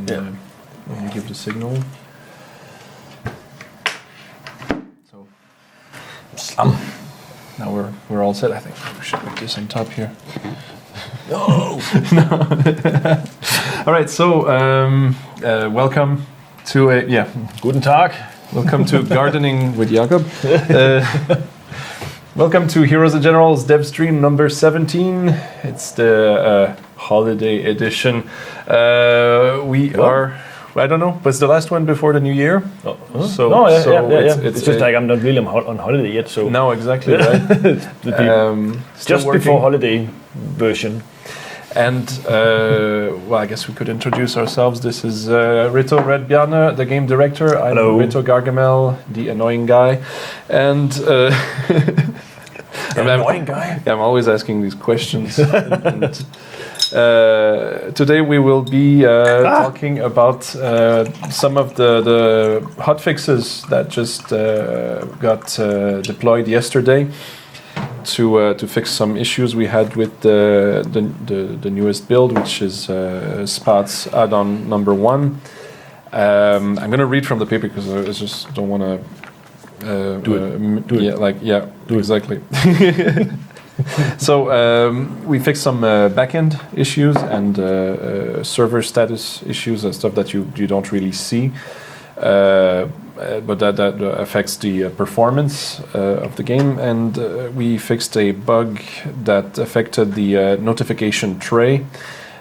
when you give the signal. So now we're all set. I think we should put this on top here. No. All right. So welcome to Guten Tag. Welcome to Gardening with Jakob. Welcome to Heroes and Generals Devstream number 17. It's the holiday edition. We are, I don't know, but it's the last one before the new year. It's just like I'm not really on holiday yet. So no, exactly right. Just working. Before holiday version. And I guess we could introduce ourselves. This is Rito Redbjarne, the game director. I'm Hello. Rito Gargamel, the annoying guy. And annoying guy? I'm always asking these questions. and, today we will be talking about some of the hotfixes that just got deployed yesterday. To fix some issues we had with the newest build, which is Spats add-on number 1. I'm going to read from the paper because I just don't want to do it. Do exactly. So we fixed some backend issues and server status issues and stuff that you don't really see. But that affects the performance of the game, and we fixed a bug that affected the notification tray.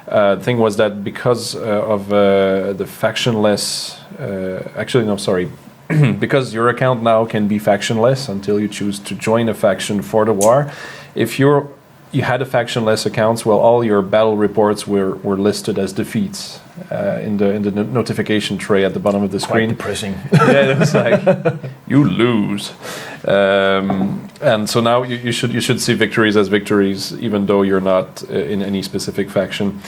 The thing was that because of the factionless, because your account now can be factionless until you choose to join a faction for the war. If you had a factionless accounts, well, all your battle reports were listed as defeats in the notification tray at the bottom of the screen. Quite depressing. Yeah, it was like you lose, and so now you should see victories as victories, even though you're not in any specific faction.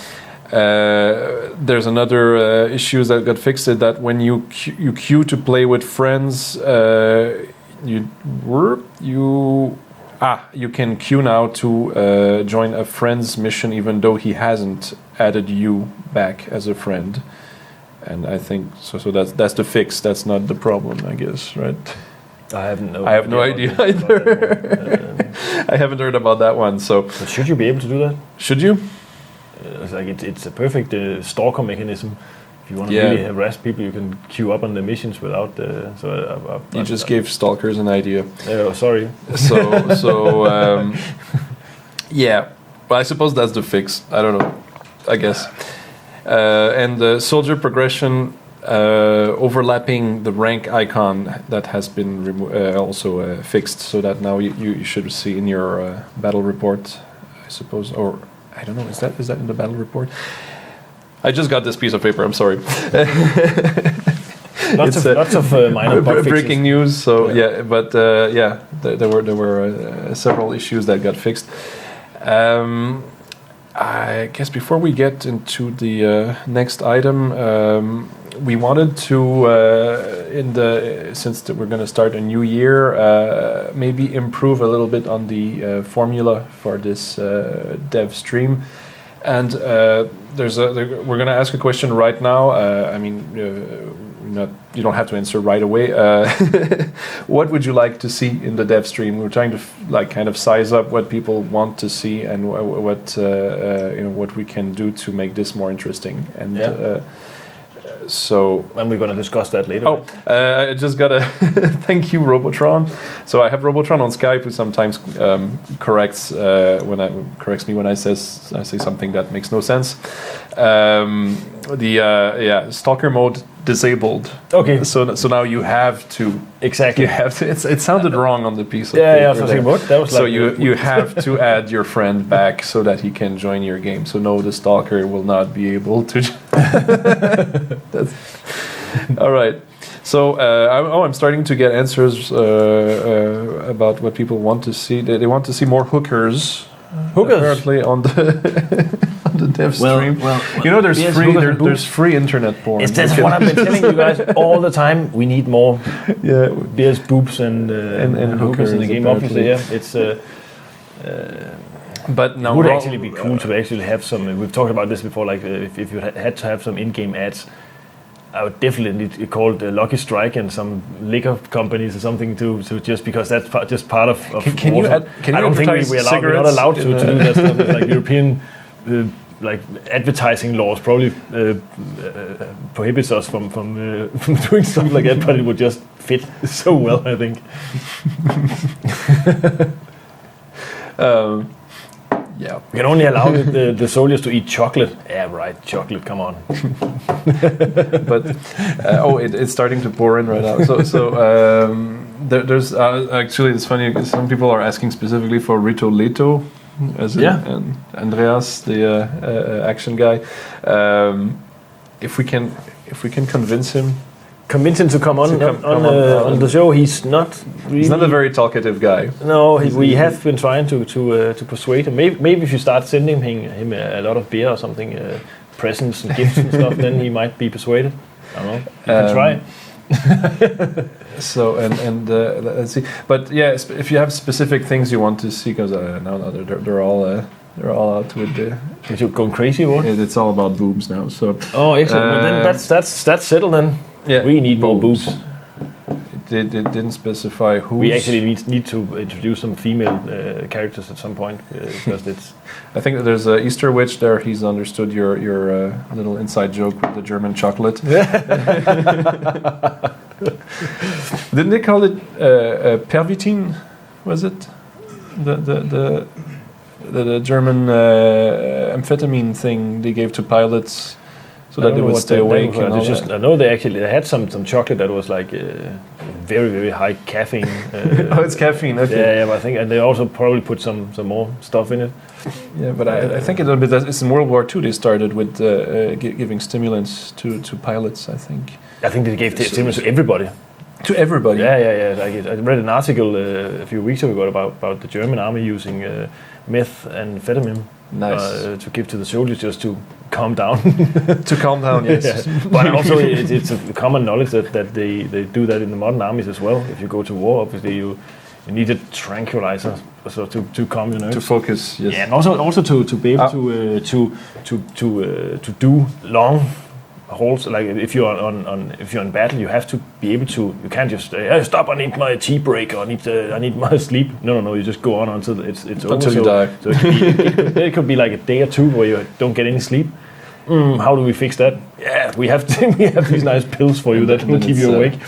There's another issue that got fixed, that when you queue to play with friends, you can queue now to join a friend's mission, even though he hasn't added you back as a friend. And I think so. That's the fix. That's not the problem, I guess, right? I have no idea either. I haven't heard about that one. So, but should you be able to do that? Should you? It's a perfect stalker mechanism. If you want to really harass people, you can queue up on the missions without. You just gave stalkers an idea. Sorry. So yeah. Well, I suppose that's the fix. I don't know. I guess. And the soldier progression overlapping the rank icon that has been also fixed, so that now you should see in your battle report, I suppose, or I don't know. Is that in the battle report? I just got this piece of paper. I'm sorry. Lots of minor bug fixes. Breaking news. So but there were several issues that got fixed. I guess before we get into the next item, we wanted to since we're going to start a new year, maybe improve a little bit on the formula for this dev stream. And we're going to ask a question right now. You don't have to answer right away. What would you like to see in the dev stream? We're trying to kind of size up what people want to see and what we can do to make this more interesting. And and we're going to discuss that later. I just got to thank you, Robotron. So I have Robotron on Skype, who sometimes corrects me when I say something that makes no sense. Stalker mode disabled. Okay. So now you have to exactly. You have to. It sounded wrong on the piece of paper. Yeah. That was so you have to add your friend back so that he can join your game. So no, the stalker will not be able to. That's all right. So I'm starting to get answers about what people want to see. They want to see more hookers. Apparently on the dev stream. Well, there's free internet porn. That's what I've been telling you guys all the time. We need more beers, boobs, and hookers in the game. Apparently. Obviously, it's. But now it would actually be cool to actually have some. We've talked about this before. Like if you had to have some in-game ads, I would definitely call it Lucky Strike and some liquor companies or something to just because that's just part of. Can you I don't think we're not allowed to do that stuff. It's like European like advertising laws probably prohibits us from doing stuff like that, but it would just fit so well, I think. Yeah, we can only allow the soldiers to eat chocolate. Yeah, right, chocolate. Come on. But it's starting to pour in right now. There's actually, it's funny because some people are asking specifically for Rito Leto, as and Andreas, the action guy. If we can convince him to come on the show. He's not a very talkative guy. No, we have been trying to persuade him. Maybe if you start sending him a lot of beer or something, presents and gifts and stuff, then he might be persuaded. I don't know. You can try. So let's see. But yeah, if you have specific things you want to see, because they're all out with the. You're going crazy, what? It's all about boobs now. So. Oh, excellent. Well, then that's settled then. Yeah, we need more boobs. It didn't specify who. We actually need to introduce some female characters at some point because it's. I think that there's an Easter witch there. He's understood your little inside joke with the German chocolate. Didn't they call it pervitin? Was it the German amphetamine thing they gave to pilots? So that they would stay awake. I know they had some chocolate that was like very, very high caffeine. It's caffeine. Okay. Yeah, but I think, and they also probably put some more stuff in it. Yeah, but I think it's in World War II they started with giving stimulants to pilots. I think they gave stimulants to everybody. To everybody. Yeah. I read an article a few weeks ago about the German army using meth and amphetamine. Nice. To give to the soldiers just to calm down. To calm down, yes. Yeah. But also it's a common knowledge that they do that in the modern armies as well. If you go to war, obviously you need a tranquilizer so to calm your nerves. To focus, yes. Yeah, and also to be able to do long hauls. Like if you're in battle, you have to be able to. You can't just stop. I need my tea break. Or I need my sleep. No. You just go on until it's over. Until you die. So it could be like a day or two where you don't get any sleep. How do we fix that? Yeah, we have these nice pills for you that will keep you awake.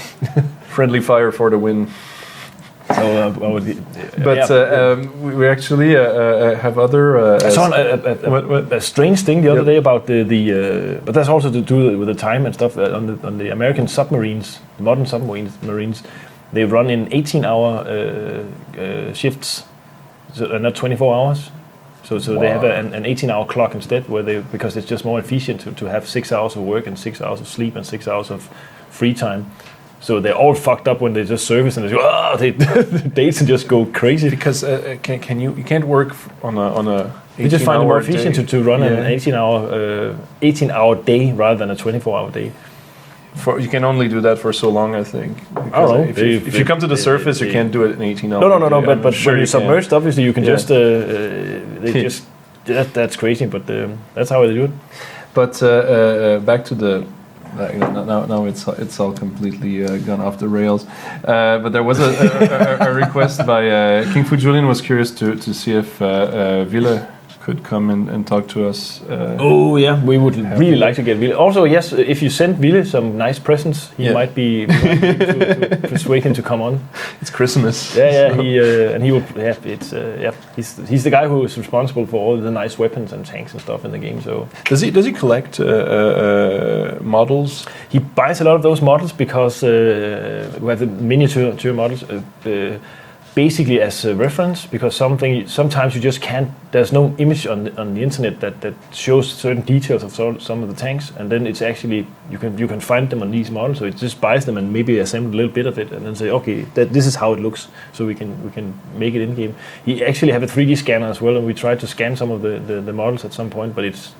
Friendly fire for the win. So, we actually have other. I saw a strange thing the other day about the but that's also to do with the time and stuff on the American submarines, the modern submarines. They run in 18-hour shifts, so not 24 hours. So wow. They have an 18-hour clock instead, because it's just more efficient to have 6 hours of work and 6 hours of sleep and 6 hours of free time. So they're all fucked up when they just service and they go, the dates and just go crazy. Because you can't work on a. You just find it more efficient to run an 18-hour day rather than a 24-hour day. You can only do that for so long, I think. If you come to the surface, you can't do it in 18 hours. No. But when you're submerged, obviously you can just. That's crazy, but that's how they do it. But back to the. Now it's all completely gone off the rails. But there was a request by King Fu Julian was curious to see if Ville could come and talk to us. We would really like to get Ville. Also, yes, if you send Ville some nice presents, he might be to persuade him to come on. It's Christmas. Yeah. He will. Yeah, he's the guy who is responsible for all the nice weapons and tanks and stuff in the game. So does he collect models? He buys a lot of those models because we have the miniature models. Basically as a reference, because sometimes you just can't. There's no image on the internet that shows certain details of some of the tanks, and then it's actually you can find them on these models. So it just buys them and maybe assemble a little bit of it, and then say, okay, this is how it looks, so we can make it in game. He actually have a 3D scanner as well, and we tried to scan some of the models at some point, but it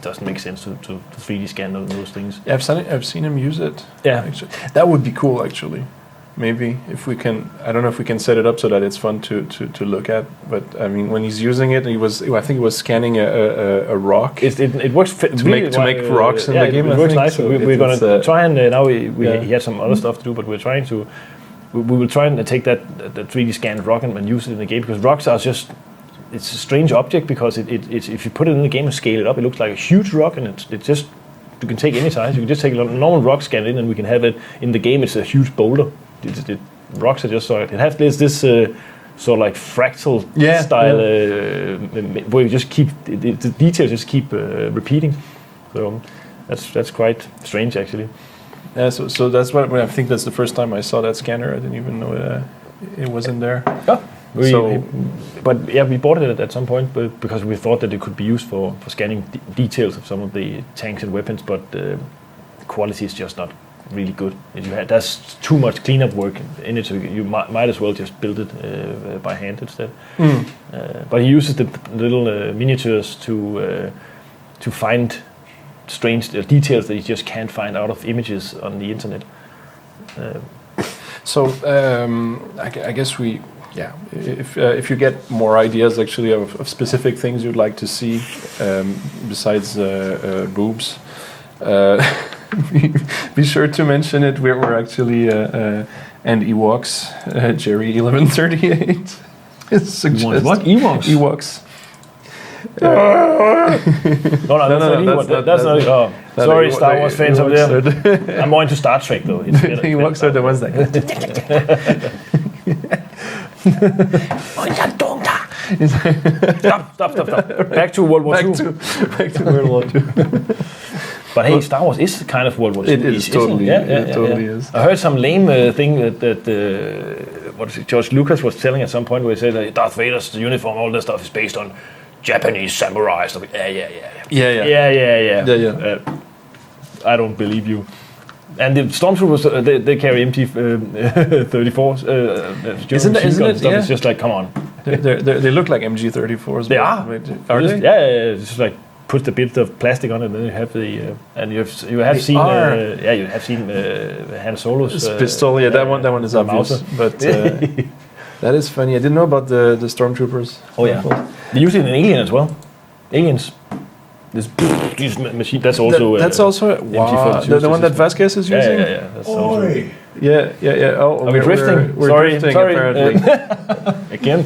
doesn't make sense to 3D scan those things. Yeah, I've seen him use it. Yeah, actually. That would be cool, actually. maybe if we can. I don't know if we can set it up so that it's fun to look at. But I mean, when he's using it, I think he was scanning a rock. It works to make rocks in the game. It works nice. So we're going to try and now he had some other stuff to do, but we're trying to. We will try and take that 3D scanned rock and use it in the game, because rocks are just. It's a strange object because it's if you put it in the game and scale it up, it looks like a huge rock, and it's just you can take any size. You can just take a normal rock, scan it in, and we can have it in the game. It's a huge boulder. Rocks are just so it has this sort of like fractal style where you just keep the details just keep repeating. So that's quite strange actually. Yeah, so that's what I think that's the first time I saw that scanner. I didn't even know it wasn't there. Oh. We bought it at some point, because we thought that it could be used for scanning details of some of the tanks and weapons, but the quality is just not really good. There's too much cleanup work in it, so you might as well just build it by hand instead. But he uses the little miniatures to find strange details that you just can't find out of images on the internet. So I guess if you get more ideas actually of specific things you'd like to see besides boobs, be sure to mention it. We're actually and Ewoks, Jerry 1138 suggests what Ewoks? Ewoks. That's not. Sorry, Star Wars fans up there. I'm more into Star Trek though. Ewoks are the ones that. Stop. Back to World War II. Back to World War II. But hey, Star Wars is kind of World War II. It is totally. It totally is. I heard some lame thing that what is it, George Lucas was telling at some point, where he said that Darth Vader's uniform, all that stuff is based on Japanese samurai stuff. Yeah. I don't believe you. And the stormtroopers, they carry MG34s. Isn't it? Yeah. It's just like, come on. They look like MG34s. They are. Are they? Yeah. It's just like put a bit of plastic on it, and then you have the and you have seen Han Solo's pistol. Yeah, that one is obvious. But that is funny. I didn't know about the stormtroopers. Oh yeah, they use it in Alien as well. Aliens. This machine. That's also wow. The one that Vasquez is using. Yeah. That's Yeah. Oh, are we drifting? We're drifting apparently. Again.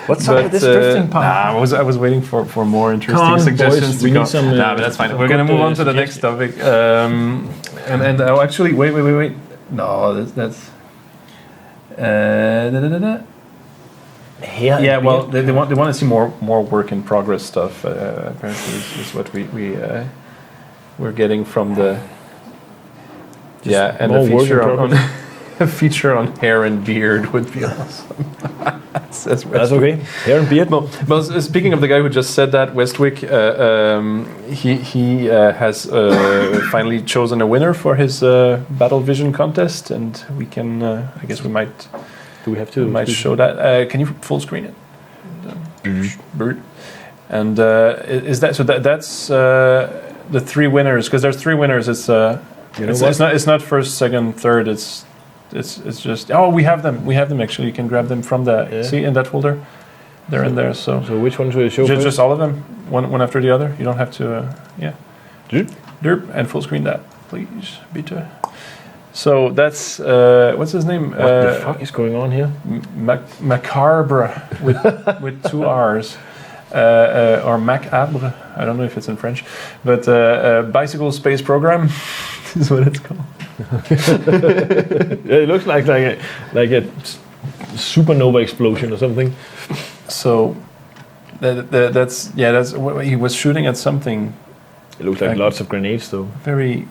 What's up with this drifting part? I was waiting for more interesting suggestions. Boys, we need some. But that's fine. We're gonna move on to the next topic. And actually, wait. No, that's. Yeah. Well, they want to see more work in progress stuff. Apparently, is what we're getting from the. And a feature on a feature on hair and beard would be awesome. That's okay. Hair and beard. Well, speaking of the guy who just said that, Westwick, he has finally chosen a winner for his Battle Vision contest, and we can. I guess we might. Do we have to? We might show that. Can you full screen it? And is that so? That's the three winners, because there's three winners. It's not first, second, third. It's just we have them actually. You can grab them from the see in that folder. They're in there. So which one should I show? Just all of them, one after the other. You don't have to. Derp and full screen that, please, bitte. So that's what's his name? What the fuck is going on here? Macabre with two R's. Or macabre. I don't know if it's in French, but bicycle space program is what it's called. It looks like a supernova explosion or something. So that's he was shooting at something. It looks like lots of grenades though. Very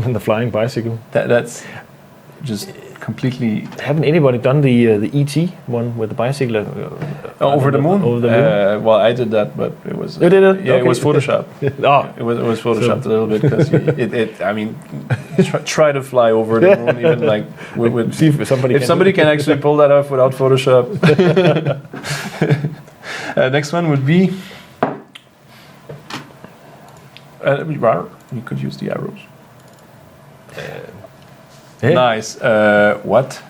And the flying bicycle. That's just completely. Haven't anybody done the ET one with the bicycle over the moon? Over the moon? Well, I did that, but it was. You did it? Yeah, it was Photoshop. It was photoshopped a little bit because try to fly over the moon, even like with see if somebody can actually pull that off without Photoshop. Next one would be. You could use the arrows. Yeah. Nice. What?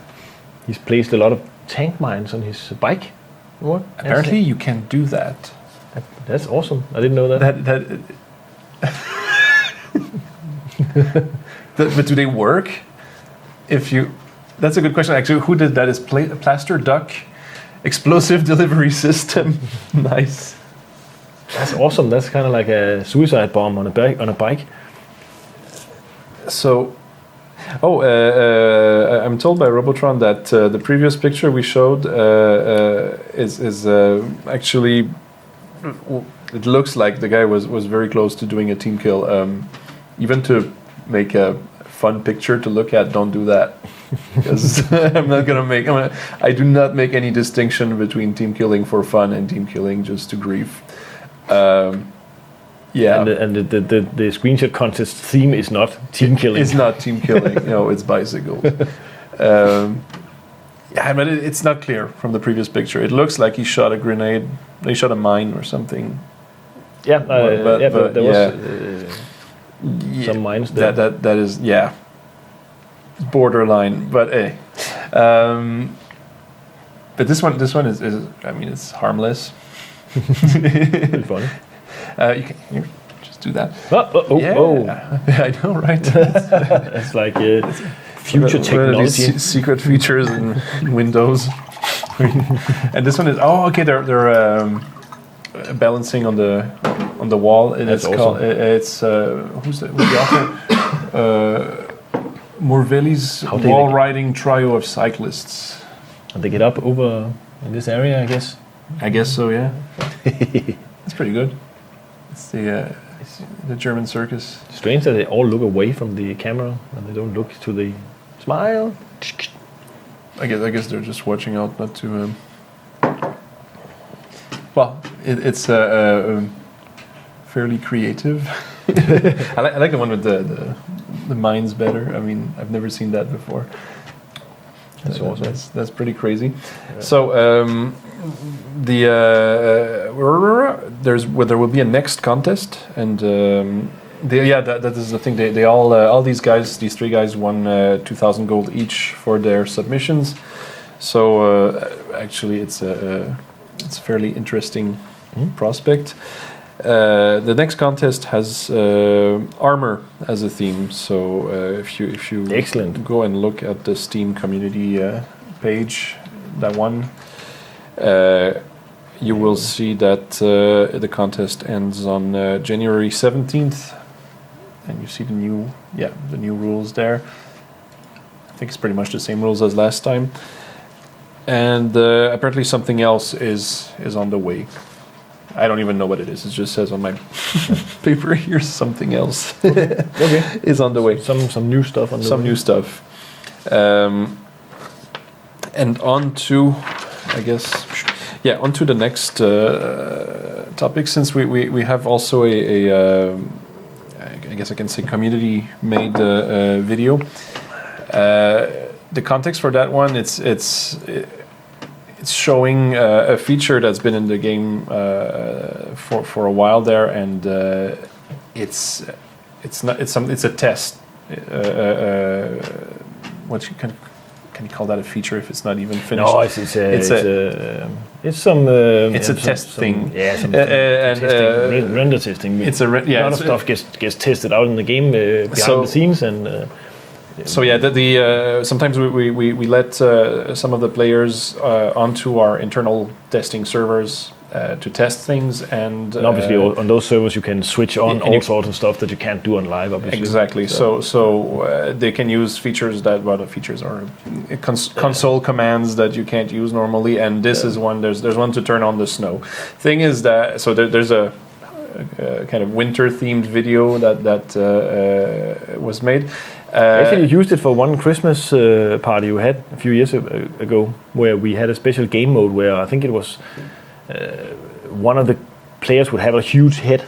He's placed a lot of tank mines on his bike. What? Apparently, you can do that. That's awesome. I didn't know that. But do they work? If you, that's a good question. Actually, who did that? Is Plaster Duck explosive delivery system? Nice. That's awesome. That's kind of like a suicide bomb on a bike. So, I'm told by Robotron that the previous picture we showed is actually. It looks like the guy was very close to doing a team kill. Even to make a fun picture to look at, don't do that. Because I do not make any distinction between team killing for fun and team killing just to grief. Yeah. And the screenshot contest theme is not team killing. It's not team killing. No, it's bicycles. Yeah, but it's not clear from the previous picture. It looks like he shot a grenade. He shot a mine or something. Yeah, but there was some mines there. That is borderline. But but this one is I mean, it's harmless. Pretty funny. You can just do that. Oh. I know, right? It's like future technology. Secret features in Windows. And this one is they're balancing on the wall. And That's it's awesome. called it's who's the author? Morvelli's wall riding trio of cyclists. And they get up over in this area, I guess. I guess so, yeah. That's pretty good. It's the German circus. Strange that they all look away from the camera and they don't look to the smile. I guess they're just watching out not to. Well, it's fairly creative. I like the one with the mines better. I mean, I've never seen that before. That's awesome. That's pretty crazy. Yeah. So there will be a next contest, and that is the thing. They all these guys, these three guys, won 2,000 gold each for their submissions. So actually, it's a fairly interesting prospect. The next contest has armor as a theme. So if you excellent, go and look at the Steam community page, that one, you will see that the contest ends on January 17th, and you see the new rules there. I think it's pretty much the same rules as last time, and apparently something else is on the way. I don't even know what it is. It just says on my paper here something else is on the way. Some new stuff on the way. Some new stuff. And on to, I guess, on to the next topic. Since we have also I guess I can say community-made video. The context for that one, it's showing a feature that's been in the game for a while there, and it's a test. What you can you call that a feature if it's not even finished? No, it's a test thing. Yeah, some testing, render testing. It's a lot of stuff gets tested out in the game behind the scenes and. So sometimes we let some of the players onto our internal testing servers to test things, and obviously on those servers you can switch on all sorts of stuff that you can't do on live. Obviously, exactly. So they can use features that the features are console commands that you can't use normally, and this is one. There's one to turn on the snow. Thing is that there's a kind of winter themed video that was made. Actually, you used it for one Christmas party you had a few years ago, where we had a special game mode where I think it was one of the players would have a huge head,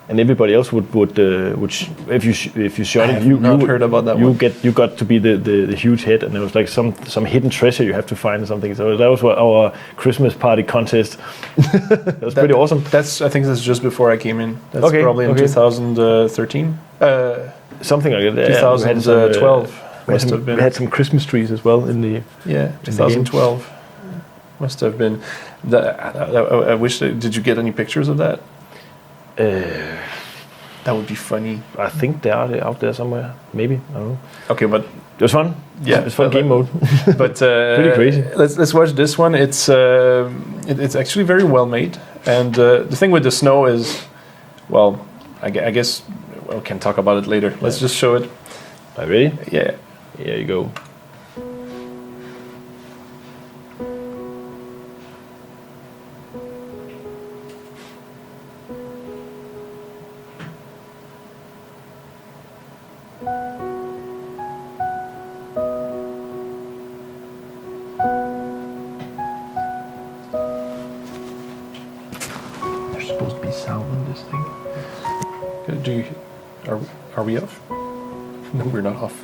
and everybody else would if you shot it, you heard about that one. You got to be the huge head, and there was like some hidden treasure you have to find or something. So that was our Christmas party contest. That was pretty awesome. I think that's just before I came in. That's probably in 2013. Something like that. 2012. Must have been. We had some Christmas trees as well in the. Yeah, 2012. Must have been. I wish. Did you get any pictures of that? That would be funny. I think they are out there somewhere. Maybe, I don't know. Okay, but it was fun. Yeah, it's fun game mode. But pretty crazy. Let's watch this one. It's actually very well made. And the thing with the snow is, well, I guess we can talk about it later. Let's just show it. Are you ready? Yeah. Here you go. There's supposed to be sound in this thing. Are we off? No, we're not off.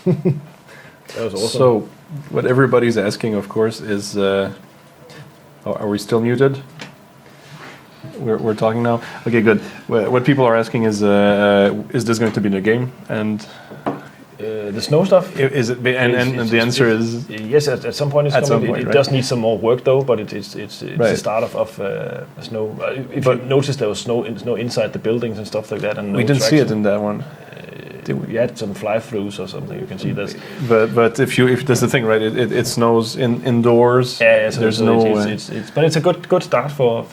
That was awesome. So, what everybody's asking, of course, is, are we still muted? We're talking now. Okay, good. What people are asking is this going to be in the game? And the snow stuff. Is it? And the answer is yes. At some point, it's at coming. some point, it right? does need some more work though, but it's Right. the start of snow. If you notice, there was snow inside the buildings and stuff like that, and we didn't see it in that one. We had some fly-throughs or something. You can see this. But if that's the thing, right? It snows indoors. Yeah, so there's so no. but it's a good start for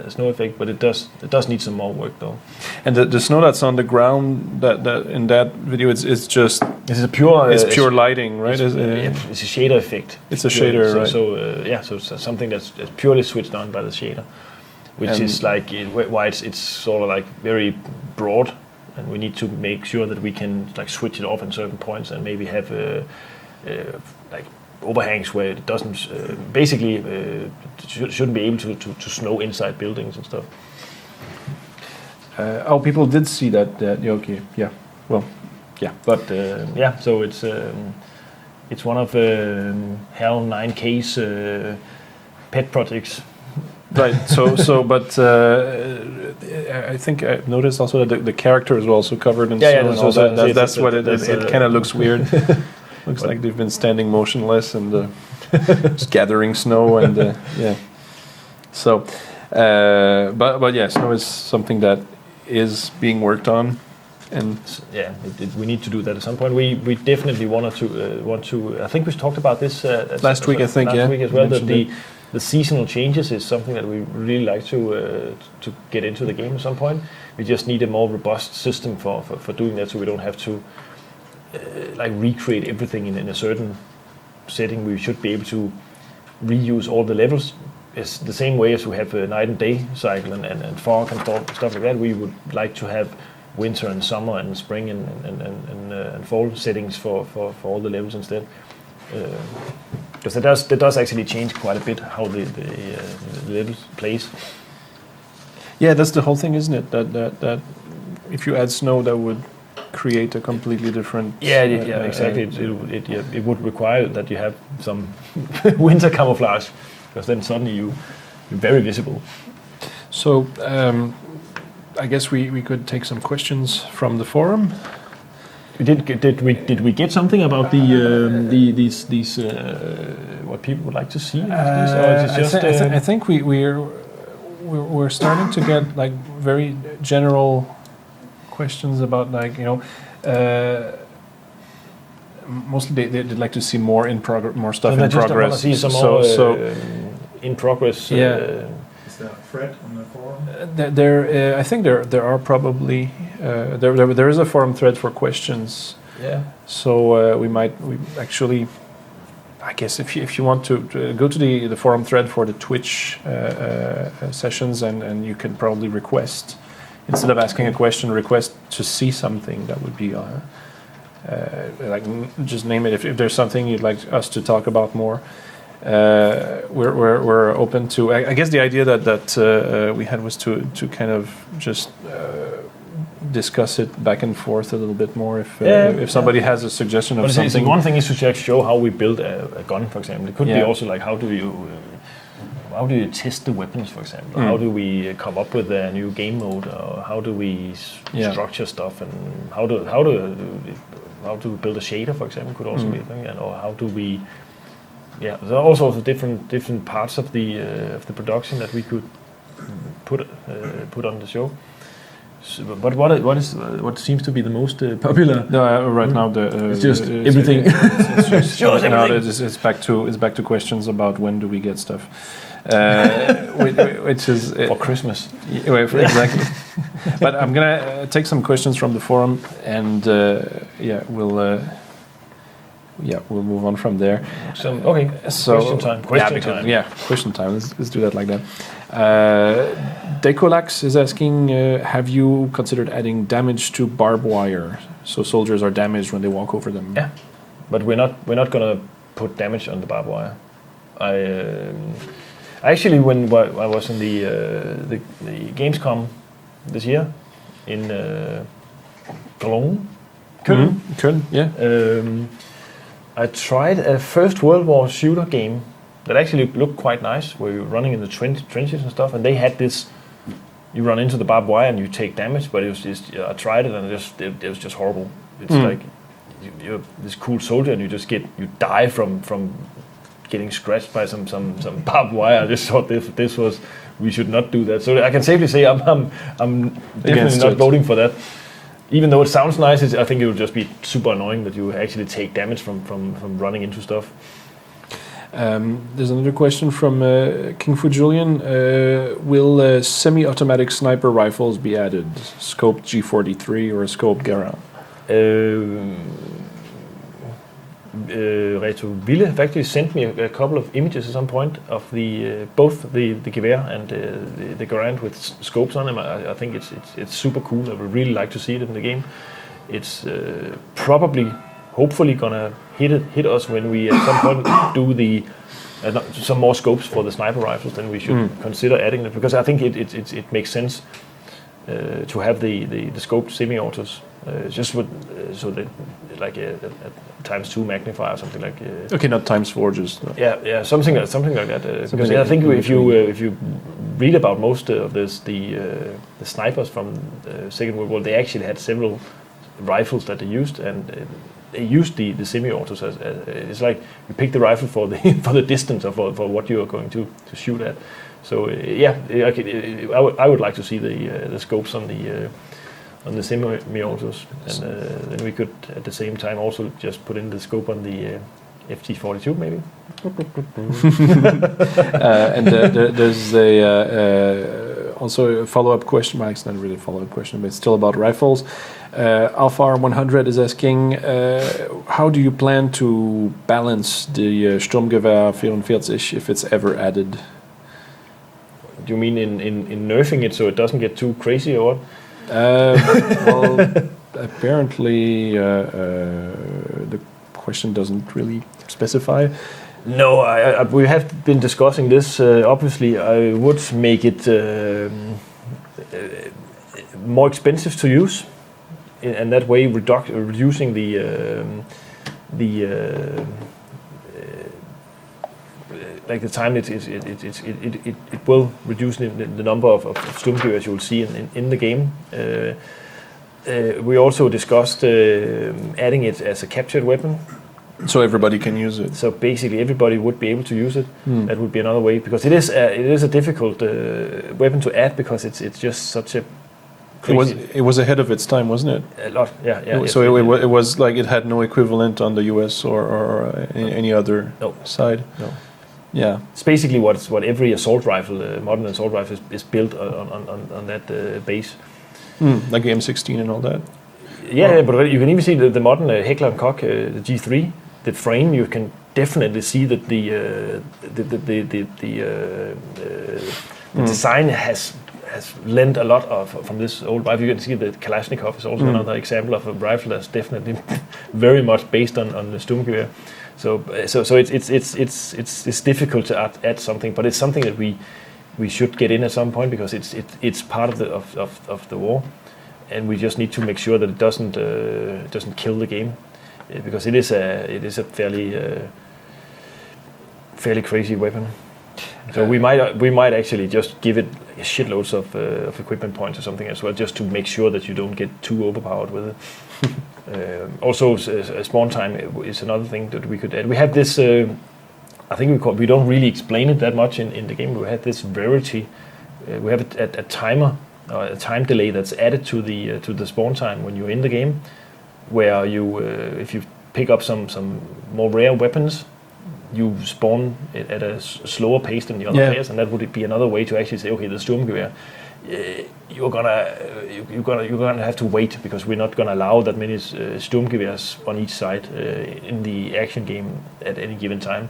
snow effect. But it does need some more work though. And the snow that's on the ground that in that video, it's just This is a pure. it's pure lighting, right? It's a shader effect. It's a shader, so, right? So it's something that's purely switched on by the shader, which is like why it's sort of like very broad. And we need to make sure that we can like switch it off in certain points and maybe have like overhangs where it doesn't shouldn't be able to snow inside buildings and stuff. People did see that. Okay, yeah. Well, yeah. But so it's one of HAL 9K's pet projects. Right. But I think I noticed also that the character is also covered in snow and all that. That's what it kind of looks weird. Looks like they've been standing motionless and just gathering snow and yeah. So, but yeah, snow is something that is being worked on, and we need to do that at some point. We definitely want to. I think we talked about this last week. I think last week as well. That the seasonal changes is something that we really like to get into the game at some point. We just need a more robust system for doing that, so we don't have to like recreate everything in a certain setting. We should be able to reuse all the levels it's the same way as we have a night and day cycle and fog and stuff like that. We would like to have winter and summer and spring and fall settings for all the levels instead. Because that does actually change quite a bit how the levels plays. Yeah, that's the whole thing, isn't it? That if you add snow, that would create a completely different. Exactly. It would require that you have some winter camouflage, because then suddenly you're very visible. So I guess we could take some questions from the forum. Did we get something about these what people would like to see? I think we're starting to get like very general questions about, like, you know, mostly they'd like to see more in progress, more stuff in progress. Want to see some more in progress. Yeah. Is there a thread on the forum? I think there are probably there is a forum thread for questions. Yeah. So we actually, I guess if you want to go to the forum thread for the Twitch sessions, and you can probably request, instead of asking a question, request to see something. That would be like, just name it if there's something you'd like us to talk about more. We're open to. I guess the idea that we had was to kind of just discuss it back and forth a little bit more. If somebody has a suggestion of something. One thing is to just show how we build a gun, for example. It could be also like, how do you test the weapons, for example? How do we come up with a new game mode? Or how do we structure stuff? And how do we build a shader, for example, could also be a thing. Or how do we? Yeah, there are all sorts of different parts of the production that we could put on the show. So, but what seems to be the most popular? No, right now it's just everything. It's just, everything. It's back to questions about when do we get stuff, which is for Christmas. Exactly. But I'm gonna take some questions from the forum, and we'll move on from there. So question time. Question time. Let's do that like that. Decolax is asking, have you considered adding damage to barbed wire, so soldiers are damaged when they walk over them? Yeah, but we're not gonna put damage on the barbed wire. I actually, when I was in the Gamescom this year in Cologne, Köln, yeah. I tried a First World War shooter game that actually looked quite nice, where you're running in the trenches and stuff, and they had this, you run into the barbed wire and you take damage, but it was just, I tried it and it was just horrible. It's like, you're this cool soldier and you die from getting scratched by some barbed wire. I just thought this was, we should not do that. So I can safely say I'm definitely not voting for that. Even though it sounds nice, I think it would just be super annoying that you actually take damage from running into stuff. There's another question from King Fu Julian. Will semi-automatic sniper rifles be added? Scope G43 or Scope Garand? Reto Ville have actually sent me a couple of images at some point of both the Gewehr and the Garand with scopes on them. I think it's super cool. I would really like to see it in the game. It's probably, hopefully, gonna hit us when we at some point do some more scopes for the sniper rifles. Then we should consider adding it, because I think it makes sense to have the scoped semi-autos. Just with so that like a ×2 magnifier or something like. Okay, not ×4, just. Yeah, something like that. Because I think if you read about most of the snipers from the Second World War, they actually had several rifles that they used, and they used the semi-autos as it's like you pick the rifle for the distance or for what you are going to shoot at. So I would like to see the scopes on the semi-autos, and then we could at the same time also just put in the scope on the FT42 maybe. And there's also a follow-up question. Well, it's not really a follow-up question, but it's still about rifles. Alpha 100 is asking, how do you plan to balance the Sturmgewehr 44 if it's ever added? Do you mean in nerfing it so it doesn't get too crazy or what? Well, apparently the question doesn't really specify. No, we have been discussing this. Obviously, I would make it more expensive to use, and that way reducing like the time it will reduce the number of Sturmgewehr, as you will see in the game. We also discussed adding it as a captured weapon. So everybody can use it. So basically, everybody would be able to use it. That would be another way, because it is a difficult weapon to add, because it's just such a crazy. It was ahead of its time, wasn't it? A lot, yeah. So it was like it had no equivalent on the US or any other side. No. Yeah. It's basically what every assault rifle, modern assault rifle, is built on that base. Like the M16 and all that. Yeah, but you can even see the modern Heckler & Koch, the G3, the frame. You can definitely see that the design has lent a lot from this old rifle. You can see that Kalashnikov is also another example of a rifle that's definitely very much based on the Sturmgewehr. So it's difficult to add something, but it's something that we should get in at some point, because it's part of the war, and we just need to make sure that it doesn't kill the game, because it is a fairly crazy weapon. So we might actually just give it shitloads of equipment points or something as well, just to make sure that you don't get too overpowered with it. Also, spawn time is another thing that we could add. We have this. I think we don't really explain it that much in the game. We have this rarity. We have a timer, a time delay that's added to the spawn time when you're in the game, where you if you pick up some more rare weapons, you spawn at a slower pace than the other players, and that would be another way to actually say, okay, the Sturmgewehr, you're gonna have to wait, because we're not gonna allow that many Sturmgewehrs on each side in the action game at any given time.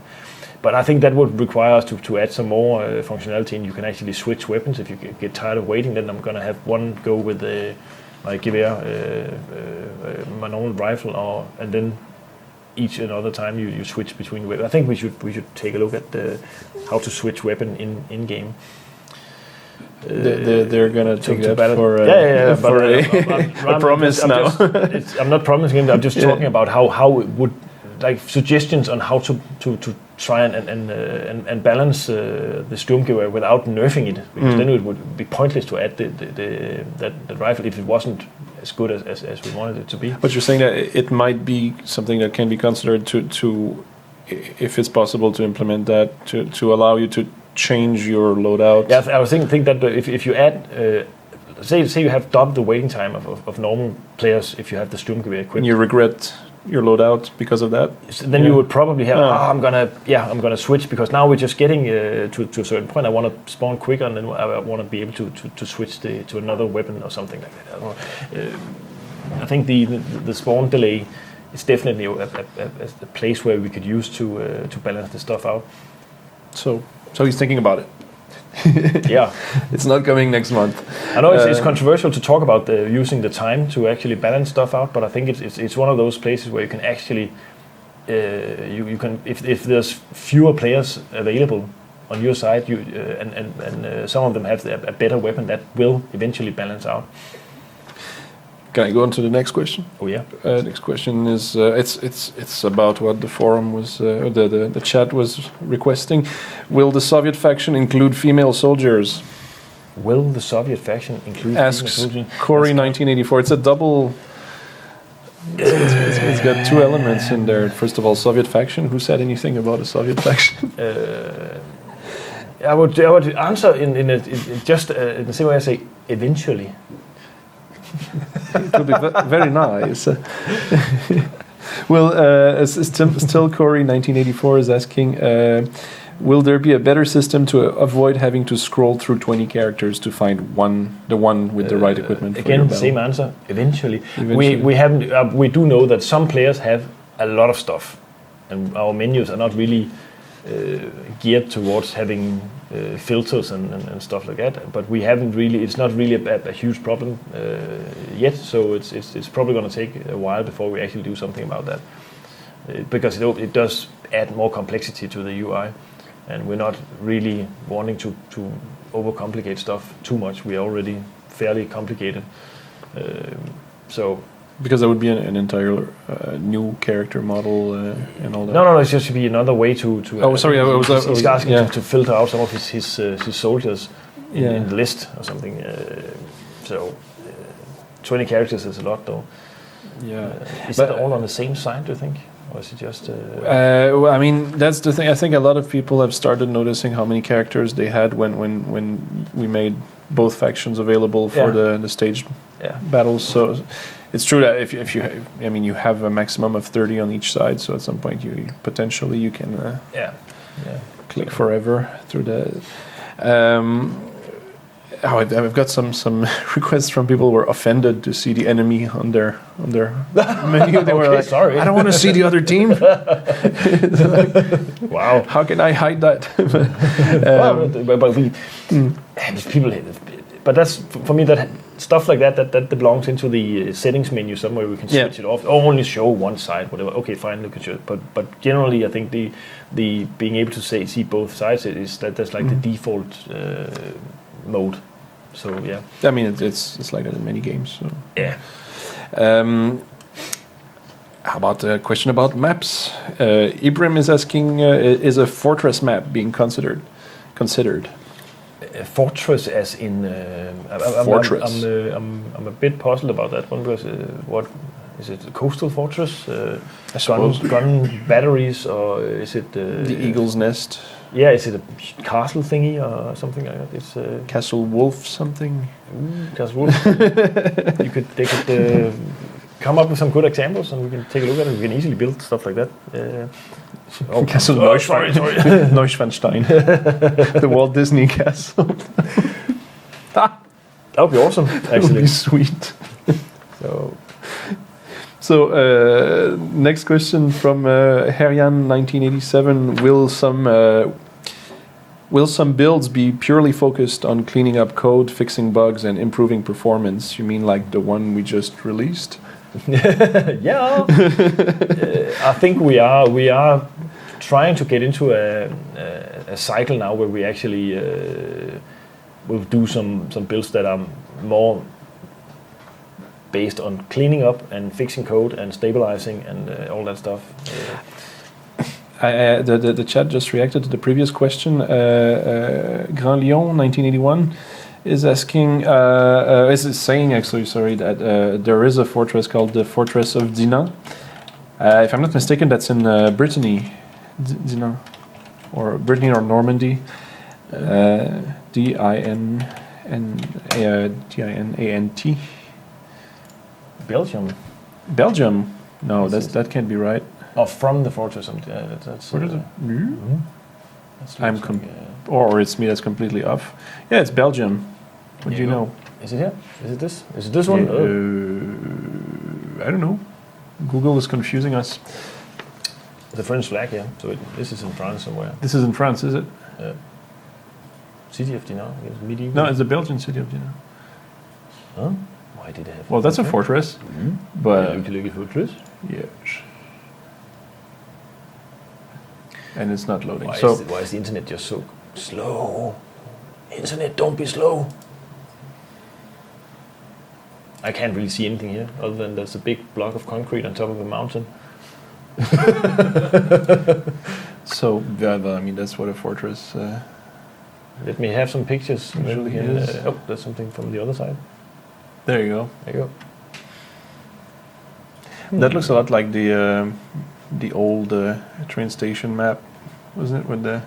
But I think that would require us to add some more functionality, and you can actually switch weapons. If you get tired of waiting, then I'm gonna have one go with my Gewehr, my normal rifle, and then each another time you switch between weapons. I think we should take a look at how to switch weapon in game. They're gonna take that for a promise now. I'm not promising him. I'm just talking about how it would, like, suggestions on how to try and balance the Sturmgewehr without nerfing it, because then it would be pointless to add the rifle if it wasn't as good as we wanted it to be. But you're saying that it might be something that can be considered to if it's possible to implement that, to allow you to change your loadout. Yeah, I was think that if you add, say you have double the waiting time of normal players if you have the Sturmgewehr equipped, and you regret your loadout because of that, then you would probably have, I'm gonna switch, because now we're just getting to a certain point. I want to spawn quicker, and then I want to be able to switch to another weapon or something like that. I think the spawn delay is definitely a place where we could use to balance the stuff out. So he's thinking about it. Yeah, it's not coming next month. I know it's controversial to talk about using the time to actually balance stuff out, but I think it's one of those places where you can actually you can, if there's fewer players available on your side, and some of them have a better weapon, that will eventually balance out. Can I go on to the next question? Oh yeah. Next question is it's about what the forum was the chat was requesting. Will the Soviet faction include female soldiers? Will the Soviet faction include Asks female soldiers? Corey 1984. It's a double. It's got two elements in there. First of all, Soviet faction. Who said anything about a Soviet faction? I would answer in just in the same way I say eventually. It would be very nice. Well, still Corey 1984 is asking, will there be a better system to avoid having to scroll through 20 characters to find the one with the right equipment? Again, same answer. Eventually. We haven't. We do know that some players have a lot of stuff, and our menus are not really geared towards having filters and stuff like that. But we haven't really. It's not really a huge problem yet. So it's probably going to take a while before we actually do something about that, because it does add more complexity to the UI, and we're not really wanting to overcomplicate stuff too much. We're already fairly complicated. So. Because that would be an entire new character model and all that. No, it's just to be another way to. Oh, sorry, I was asking to filter out some of his soldiers in the list or something. 20 characters is a lot, though. Yeah, is it all on the same side? Do you think, or is it just? Well, I mean, that's the thing. I think a lot of people have started noticing how many characters they had when we made both factions available for the staged battles. So. It's true that if you have a maximum of 30 on each side, so at some point you can click forever through the. I've got some requests from people who were offended to see the enemy on their menu. They were like, "Sorry, I don't want to see the other team." Wow, how can I hide that? but we people. But that's for me that stuff like that belongs into the settings menu somewhere. We can switch it off or only show one side, whatever. Okay, fine, look at you. But generally, I think the being able to see both sides is that's like the default mode. So yeah, I mean it's like that in many games. So. Yeah. How about a question about maps? Ibrahim is asking: is a fortress map being considered? Fortress, as in fortress. I'm a bit puzzled about that one, because what is it? A coastal fortress? Gun batteries, or is it the Eagle's Nest? Yeah, is it a castle thingy or something like that? It's Castle Wolf something. Castle Wolf. They could come up with some good examples, and we can take a look at it. We can easily build stuff like that. Castle Neuschwanstein, the Walt Disney castle. That would be awesome. Actually, that would be sweet. So next question from Herjan 1987: Will some builds be purely focused on cleaning up code, fixing bugs, and improving performance? You mean like the one we just released? Yeah. I think we are trying to get into a cycle now where we actually will do some builds that are more based on cleaning up and fixing code and stabilizing and all that stuff. The chat just reacted to the previous question. Grand Lyon 1981 is asking, is saying actually, sorry, that there is a fortress called the Fortress of Dinant. If I'm not mistaken, that's in Brittany, Dinant, or Brittany or Normandy. Dinant. Belgium. Belgium? No, that can't be right. Oh, from the fortress. That's. What is it? Or it's me that's completely off. Yeah, it's Belgium. What do you know? Is it here? Is it this? Is it this one? I don't know. Google is confusing us. The French flag, yeah. So this is in France somewhere. This is in France, is it? City of Dinant. It's medieval. No, it's the Belgian city of Dinant. Huh? Why did they have? Well, that's a fortress. But like a fortress. Yes. And it's not loading. Why is the internet just so slow? Internet, don't be slow. I can't really see anything here other than there's a big block of concrete on top of a mountain. So, I mean, that's what a fortress. Let me have some pictures. Usually is. There's something from the other side. There you go. There you go. That looks a lot like the old train station map, wasn't it? With the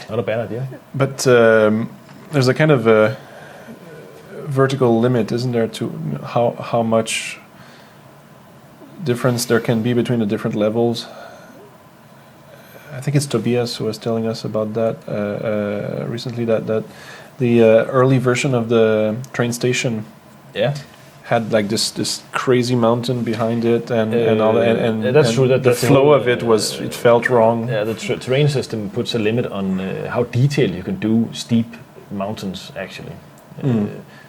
not a bad idea. But there's a kind of a vertical limit, isn't there, to how much difference there can be between the different levels. I think it's Tobias who was telling us about that recently. That the early version of the train station had like this crazy mountain behind it and all that, and that's and true. the That's flow whole, of it was it felt wrong. Yeah, the terrain system puts a limit on how detailed you can do steep mountains actually.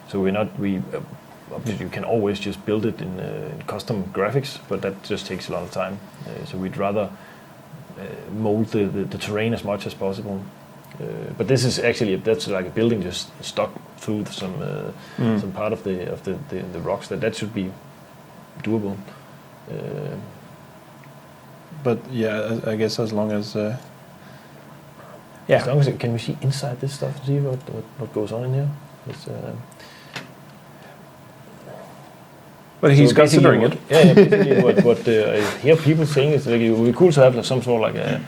So obviously you can always just build it in custom graphics, but that just takes a lot of time. So we'd rather mold the terrain as much as possible. But this is actually that's like a building just stuck through some part of the rocks. That should be doable. But yeah, I guess as long as as long as can we see inside this stuff and see what goes on in here? It's, but he's so considering it. Basically what I hear people saying is like it would be cool to have like, some sort of like a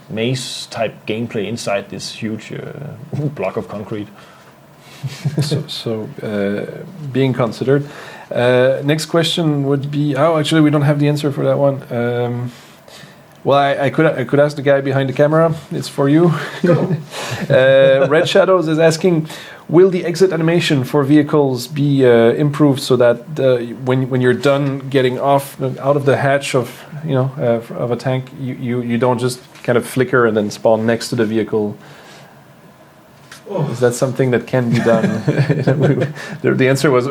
maze type gameplay inside this huge block of concrete. so being considered. Next question would be, actually we don't have the answer for that one. Well, I could ask the guy behind the camera. It's for you. Go. Red Shadows is asking, will the exit animation for vehicles be improved so that when you're done getting out of the hatch of of a tank, you don't just kind of flicker and then spawn next to the vehicle? Oh. Is that something that can be done? The answer was,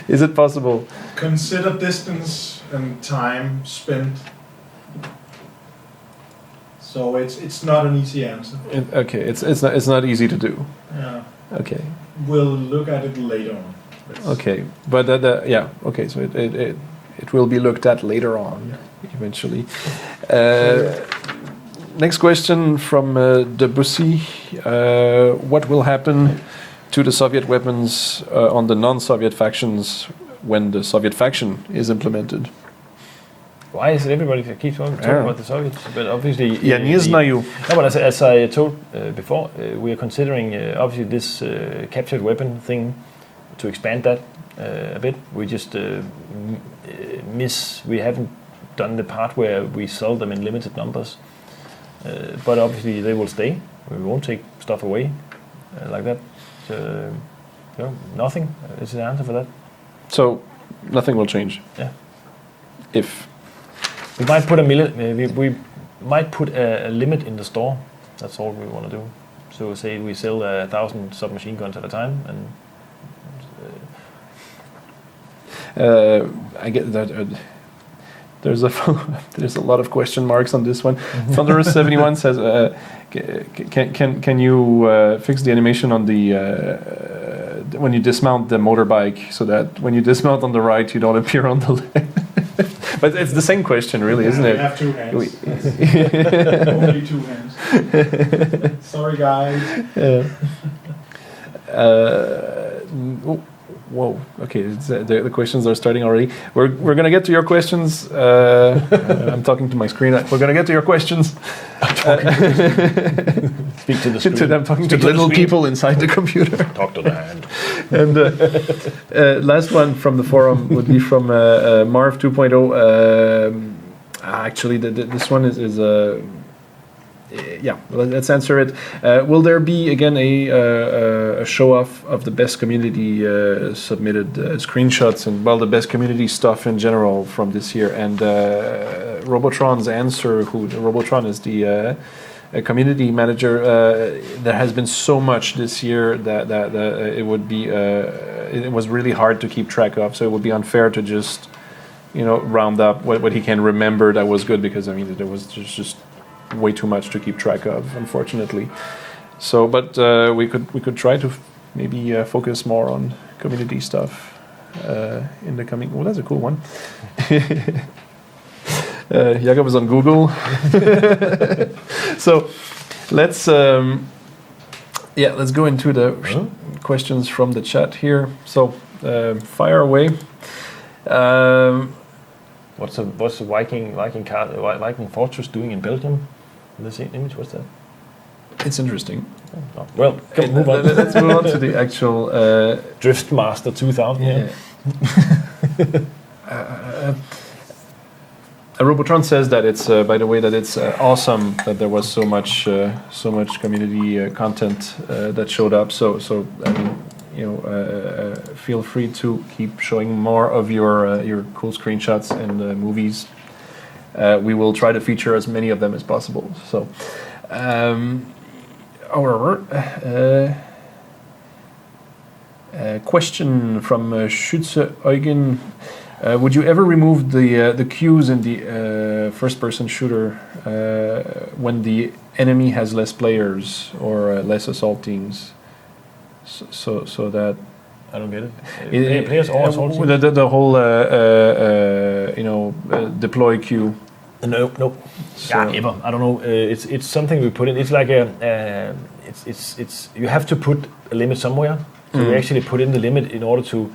Is it possible? Consider distance and time spent. So it's not an easy answer. Okay, it's not easy to do. Yeah. Okay. We'll look at it later on. Okay, but okay, so it will be looked at later on, eventually. Next question from Debussy. What will happen to the Soviet weapons on the non-Soviet factions when the Soviet faction is implemented? Why is it everybody keeps talking about the Soviets? But obviously, nie znaju. No, but as I told before, we are considering obviously this captured weapon thing to expand that a bit. We just we haven't done the part where we sell them in limited numbers. But obviously they will stay. We won't take stuff away like that. So, nothing is the answer for that. So nothing will change. Yeah. If we might put we might put a limit in the store. That's all we want to do. So say we sell 1,000 submachine guns at a time, and I get that. There's a lot of question marks on this one. Thunderous71 says, can you fix the animation on the when you dismount the motorbike so that when you dismount on the right you don't appear on the left? But it's the same question, really, isn't it? We have two hands. Only two hands. Sorry, guys. Whoa. Okay, the questions are starting already. We're gonna get to your questions. I'm talking to my screen. We're gonna get to your questions. Speak to the screen. I'm talking to little people inside the computer. Talk to the hand. And last one from the forum would be from Marv 2.0. Actually, this one is let's answer it. Will there be again a show off of the best community submitted screenshots and the best community stuff in general from this year? And Robotron's answer, Robotron is the community manager. There has been so much this year that it would be it was really hard to keep track of. So it would be unfair to just round up what he can remember that was good, because there was just way too much to keep track of, unfortunately. So, but we could try to maybe focus more on community stuff in the coming. Well, that's a cool one. Jakob is on Google. So, let's go into the questions from the chat here. So, fire away. What's the Viking fortress doing in Belgium? This image, what's that? It's interesting. Oh, well, move on. Let's move on to the actual Driftmaster 2000. Yeah. Robotron says that it's, by the way, that it's awesome that there was so much community content that showed up. So I mean, feel free to keep showing more of your cool screenshots and movies. We will try to feature as many of them as possible. So, question from Schütze Eugen. Would you ever remove the cues in the first-person shooter when the enemy has less players or less assault teams? So that I don't get it. Players or assault teams? The whole deploy queue. No. So Ever. I don't know. It's something we put in. It's like it's you have to put a limit somewhere. So we actually put in the limit in order to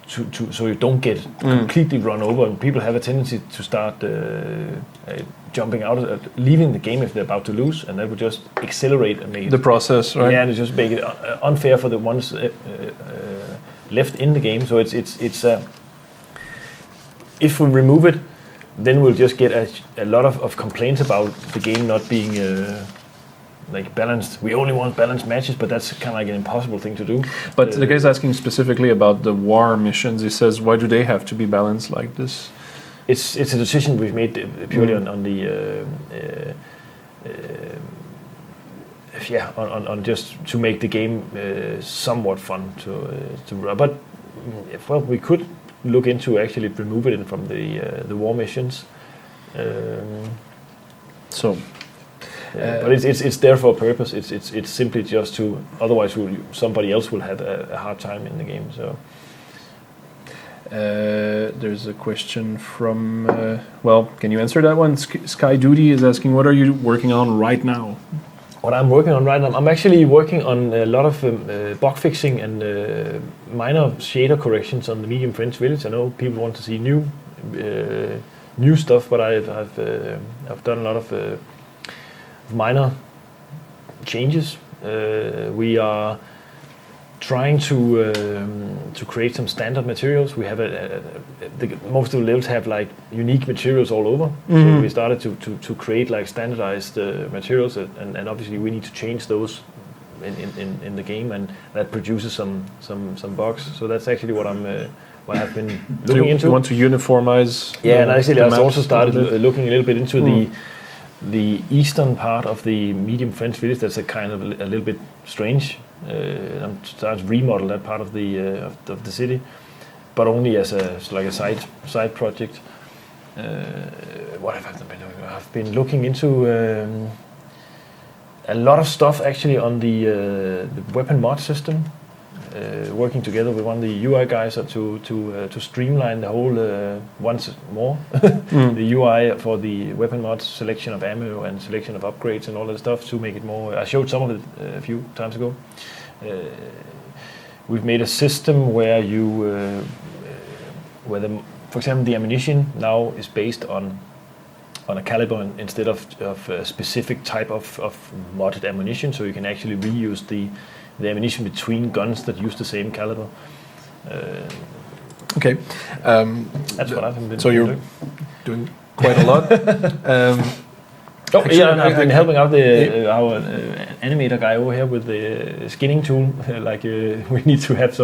so you don't get completely run over, and people have a tendency to start jumping out, leaving the game if they're about to lose, and that would just accelerate and make the process, right? Yeah, and it just make it unfair for the ones left in the game. So it's if we remove it, then we'll just get a lot of complaints about the game not being like balanced. We only want balanced matches, but that's kind of like an impossible thing to do. But the guy's asking specifically about the war missions. He says, why do they have to be balanced like this? It's a decision we've made purely on the on just to make the game somewhat fun to run. But we could look into actually remove it from the war missions. But it's there for a purpose. It's simply just to, otherwise somebody else will have a hard time in the game. So there's a question from can you answer that one? Sky Duty is asking, what are you working on right now? What I'm working on right now, I'm actually working on a lot of bug fixing and minor shader corrections on the medium French village. I know people want to see new stuff, but I've done a lot of minor changes. We are trying to create some standard materials. We have most of the levels have like unique materials all over. So we started to create like standardized materials, and obviously we need to change those in the game, and that produces some bugs. So that's actually what I've been looking into. You want to uniformize? Yeah, and actually I've also started looking a little bit into the eastern part of the medium French village. That's a kind of a little bit strange. I'm starting to remodel that part of the city, but only as a side project. What have I been doing? I've been looking into a lot of stuff actually on the weapon mod system. Working together with one of the UI guys to streamline the whole once more the UI for the weapon mods, selection of ammo and selection of upgrades and all that stuff to make it more. I showed some of it a few times ago. We've made a system where for example, the ammunition now is based on a caliber instead of a specific type of modded ammunition, so you can actually reuse the ammunition between guns that use the same caliber. Okay. That's what I've been so you're doing quite a lot. And I've been helping out our animator guy over here with the skinning tool. We need to have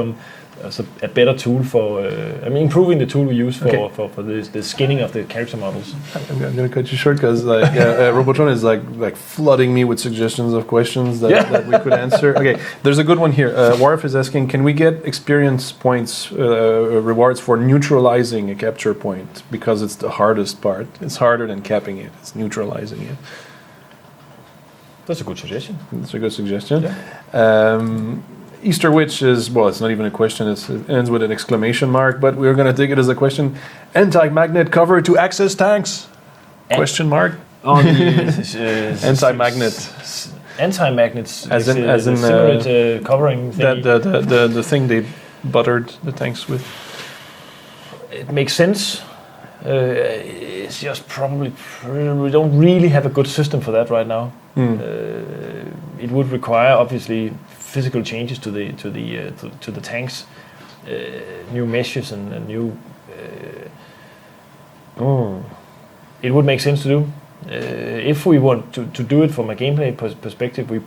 a better tool for improving the tool we use for the skinning of the character models. I'm going to cut you short because Robotron is like flooding me with suggestions of questions that we could answer. Okay, there's a good one here. Warf is asking, can we get experience points rewards for neutralizing a capture point, because it's the hardest part. It's harder than capping it. It's neutralizing it. That's a good suggestion. That's a good suggestion. Yeah. Easter Witch is, it's not even a question, it ends with an exclamation mark, but we're going to take it as a question. Anti-magnet cover to access tanks? Question mark? Anti-magnet. Anti-magnets as in separate covering thing. The thing they buttered the tanks with. It makes sense. It's just probably we don't really have a good system for that right now. It would require obviously physical changes to the tanks, new meshes and new. It would make sense to do. If we want to do it from a gameplay perspective, we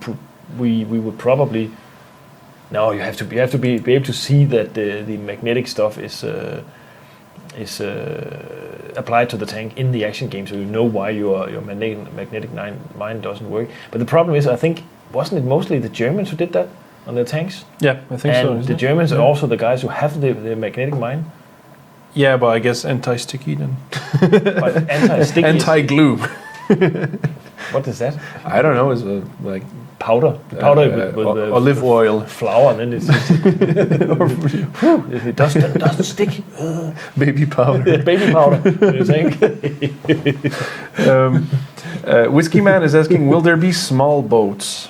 would probably No, you have to be able to see that the magnetic stuff is applied to the tank in the action game, so you know why your magnetic mine doesn't work. But the problem is, I think, wasn't it mostly the Germans who did that on their tanks? Yeah, I think so. And the Germans are also the guys who have the magnetic mine. Yeah, but I guess anti-sticky then. But anti-sticky. Anti-glue. What is that? I don't know. It's like Powder. Powder with olive oil. Flour, and then it doesn't stick. Baby powder. Baby powder. You think? Whiskey Man is asking, will there be small boats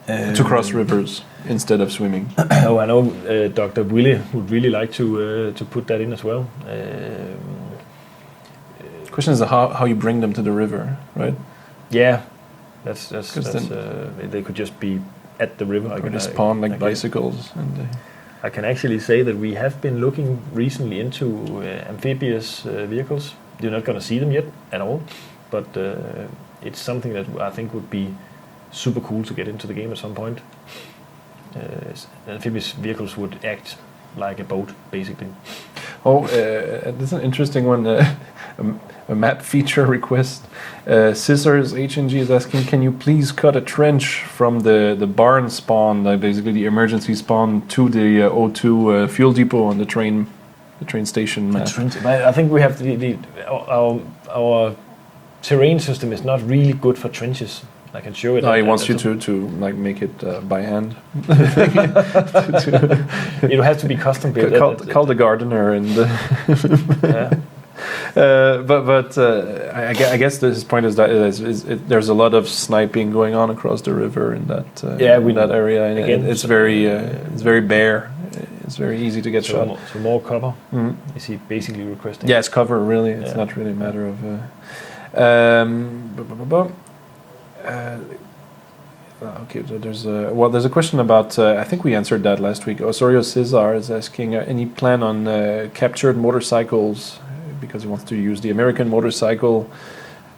to cross rivers instead of swimming? Oh, I know Dr. Willie would really like to put that in as well. Question is how you bring them to the river, right? Yeah, that's they could just be at the river. Or they spawn like bicycles. And I can actually say that we have been looking recently into amphibious vehicles. You're not going to see them yet at all, but it's something that I think would be super cool to get into the game at some point. Amphibious vehicles would act like a boat, basically. Oh, this is an interesting one. A map feature request. Scissors HNG is asking, can you please cut a trench from the barn spawn, basically the emergency spawn, to the O2 fuel depot on the train station map? I think we have our terrain system is not really good for trenches. I can show it. No, he wants you to like make it by hand. It will have to be custom built. Call the gardener and. Yeah. But I guess his point is that there's a lot of sniping going on across the river in that in that area, and again, it's very bare. It's very easy to get shot. So more cover. Is he basically requesting? Yeah, it's cover really. It's not really a matter of. Okay, so there's a question about. I think we answered that last week. Osorio Cesar is asking any plan on captured motorcycles, because he wants to use the American motorcycle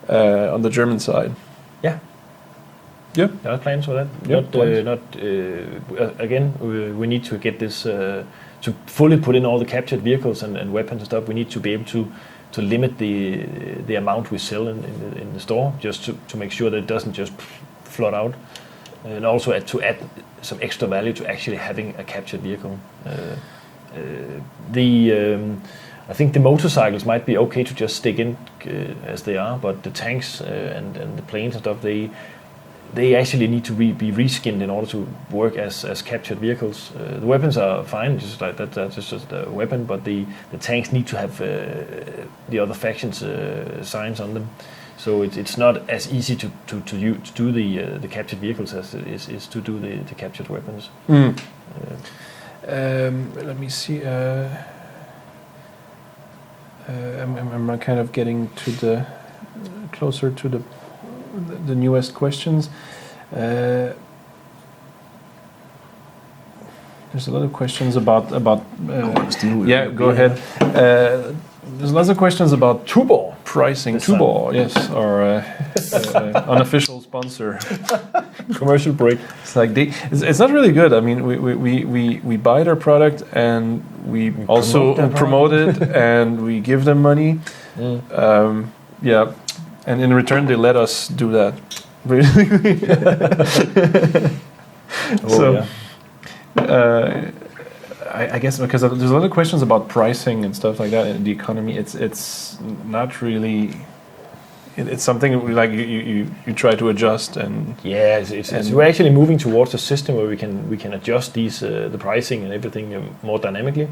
on the German side. Yeah. Yeah. There are plans for that. Again, we need to get this to fully put in all the captured vehicles and weapons and stuff. We need to be able to limit the amount we sell in the store, just to make sure that it doesn't just flood out, and also to add some extra value to actually having a captured vehicle. I think the motorcycles might be okay to just stick in as they are, but the tanks and the planes and stuff, they actually need to be reskinned in order to work as captured vehicles. The weapons are fine, just like that. That's just a weapon, but the tanks need to have the other factions' signs on them. So it's not as easy to do the captured vehicles as it is to do the captured weapons. Let me see. I'm kind of getting to the closer to the newest questions. There's a lot of questions about. Yeah, go ahead. There's lots of questions about Tuborg pricing. Tuborg, yes, our unofficial sponsor. Commercial break. It's like it's not really good. I mean, we buy their product and we also promote it and we give them money. Yeah, and in return they let us do that. I guess because there's a lot of questions about pricing and stuff like that in the economy. It's not really. It's something like you try to adjust and. Yeah, we're actually moving towards a system where we can adjust the pricing and everything more dynamically.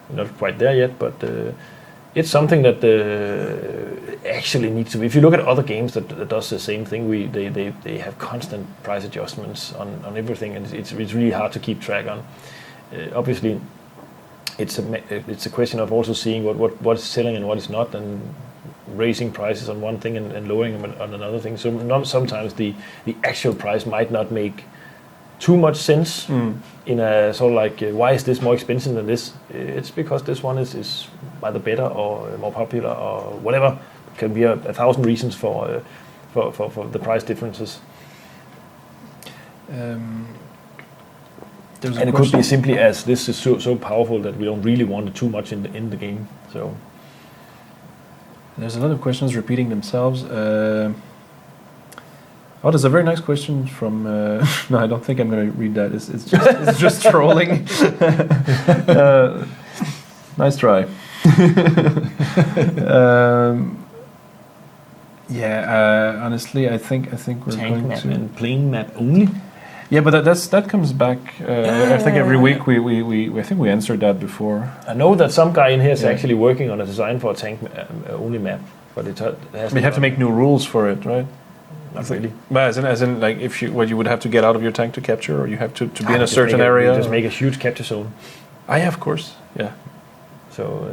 We're not quite there yet, but it's something that actually needs to be. If you look at other games that does the same thing, they have constant price adjustments on everything, and it's really hard to keep track on. Obviously, it's a question of also seeing what is selling and what is not, and raising prices on one thing and lowering them on another thing. So sometimes the actual price might not make too much sense in a sort of like why is this more expensive than this? It's because this one is either better or more popular or whatever. It can be 1,000 reasons for the price differences. There's a And it could be question. simply as this is so powerful that we don't really want it too much in the game. So There's a lot of questions repeating themselves. There's a very nice question from. No, I don't think I'm going to read that. It's just trolling. Nice try. Honestly, I think we're tank going map to. and plane map only. Yeah, but that comes back. I think every week I think we answered that before. I know that some guy in here is Yeah. actually working on a design for a tank only map, but it has. We have to make new rules for it, right? Not really. But as in like if you you would have to get out of your tank to capture, or you have to be in a certain area. Just make a huge capture zone. Yeah, of course. Yeah. So,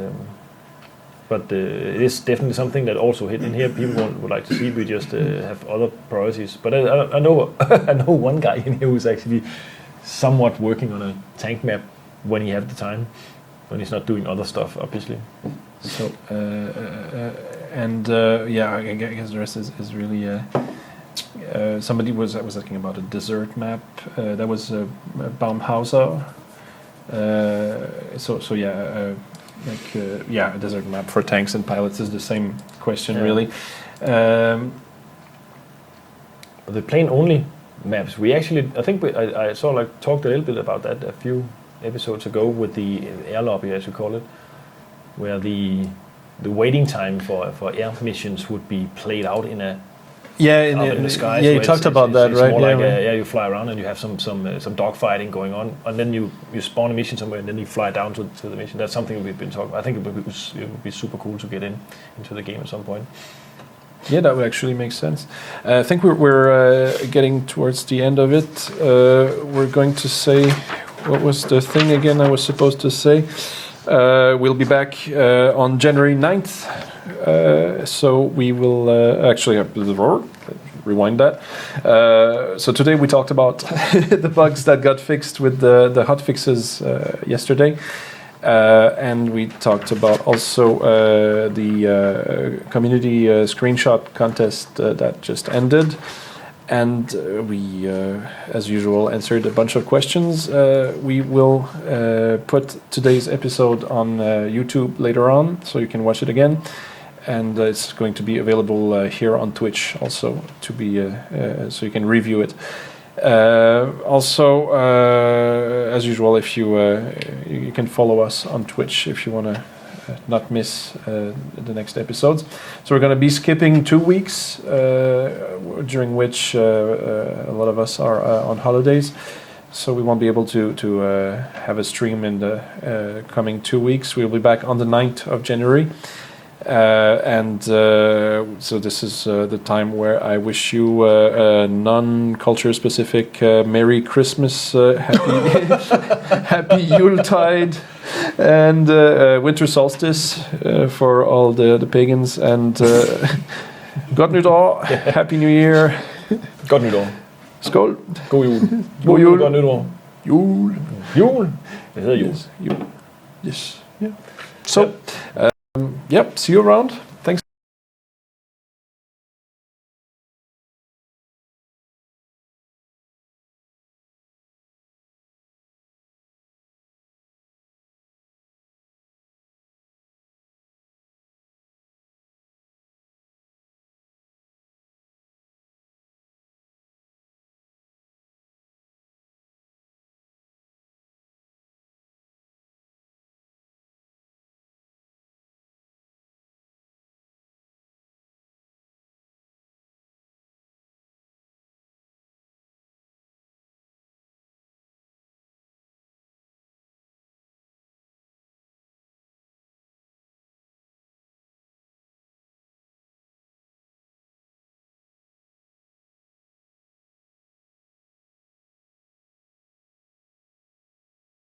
but it is definitely something that also hit in here. People would like to see. We just have other priorities. But I know I know one guy in here who's actually somewhat working on a tank map when he has the time, when he's not doing other stuff, obviously. So I guess the rest is really. Somebody was asking about a desert map. That was Baumhauser. A desert map for tanks and pilots is the same question, really. The plane only maps. We actually, I think I sort of talked a little bit about that a few episodes ago with the air lobby, as you call it, where the waiting time for air missions would be played out in a in the skies. Yeah, you talked about that, right? More like you fly around and you have some dogfighting going on, and then you spawn a mission somewhere, and then you fly down to the mission. That's something we've been talking about. I think it would be super cool to get into the game at some point. Yeah, that would actually make sense. I think we're getting towards the end of it. We're going to say, what was the thing again I was supposed to say? We'll be back on January 9th. So we will actually rewind that. So today we talked about the bugs that got fixed with the hotfixes yesterday. And we talked about also the community screenshot contest that just ended. And we, as usual, answered a bunch of questions. We will put today's episode on YouTube later on, so you can watch it again. And it's going to be available here on Twitch also to be so you can review it. Also, as usual, if you can follow us on Twitch if you want to not miss the next episodes. So we're going to be skipping 2 weeks, during which a lot of us are on holidays. So we won't be able to have a stream in the coming 2 weeks. We'll be back on the 9th of January. So this is the time where I wish you a non-culture specific Merry Christmas, Happy Yuletide, and Winter Solstice for all the pagans, and Godt Nytår, Happy New Year. Godt nytår. Skål. God jul. God jul. Godt nytår. Jul. Jul. Det hedder jul. Yes. Jul. Yes. Yeah. So. Yep, see you around.